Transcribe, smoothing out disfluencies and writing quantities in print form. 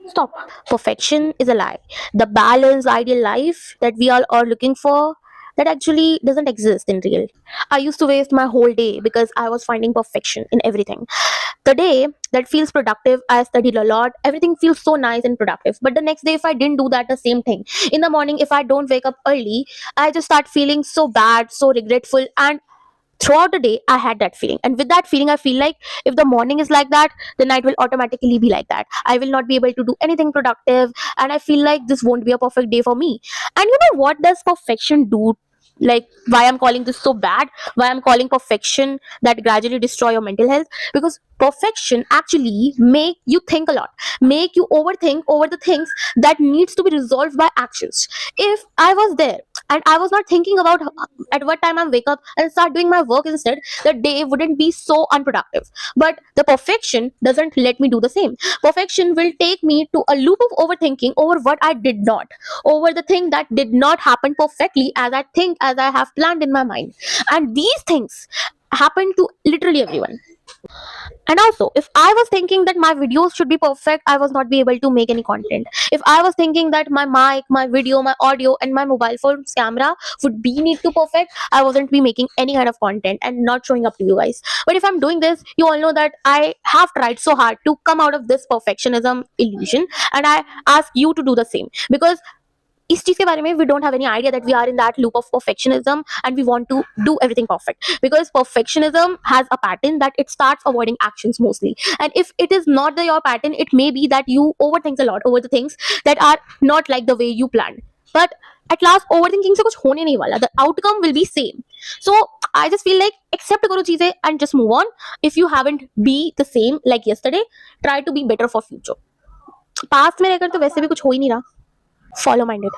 Stop. Perfection is a lie. The balanced ideal life that we all are looking for, that actually doesn't exist in real. I used to waste my whole day because I was finding perfection in everything. The day that feels productive, I studied a lot, everything feels so nice and productive. But the next day, if I didn't do that, the same thing. In the morning, if I don't wake up early, I just start feeling so bad, so regretful, and throughout the day I had that feeling, and with that feeling I feel like if the morning is like that, the night will automatically be like that. I will not be able to do anything productive, and I feel like this won't be a perfect day for me. And you know what does perfection do? Like, why I'm calling this so bad, why I'm calling perfection that gradually destroy your mental health? Because perfection actually make you think a lot, make you overthink over the things that needs to be resolved by actions. If I was there and I was not thinking about at what time I wake up and start doing my work instead, the day wouldn't be so unproductive. But the perfection doesn't let me do the same. Perfection will take me to a loop of overthinking over what I did not, over the thing that did not happen perfectly as I think, as I have planned in my mind. And these things happen to literally everyone. And also, if I was thinking that my videos should be perfect, I was not be able to make any content. If I was thinking that my mic, my video, my audio, and my mobile phone's camera would be need to perfect, I wasn't be making any kind of content and not showing up to you guys. But if I'm doing this, you all know that I have tried so hard to come out of this perfectionism illusion, and I ask you to do the same. Because इस चीज के बारे में we don't have any idea that we are in that loop of perfectionism and we want to do everything perfect, because perfectionism has a pattern that it starts avoiding actions mostly. And if it is not your pattern, it may be that you overthink a lot over the things that are not like the way you planned. But at last overthinking से कुछ होने नहीं वाला, the outcome will be same. So I just feel like accept करो चीजें and just move on. If you haven't be the same like yesterday, try to be better for future. Past में रहकर तो वैसे भी कुछ हो ही नहीं रहा. Follow minded.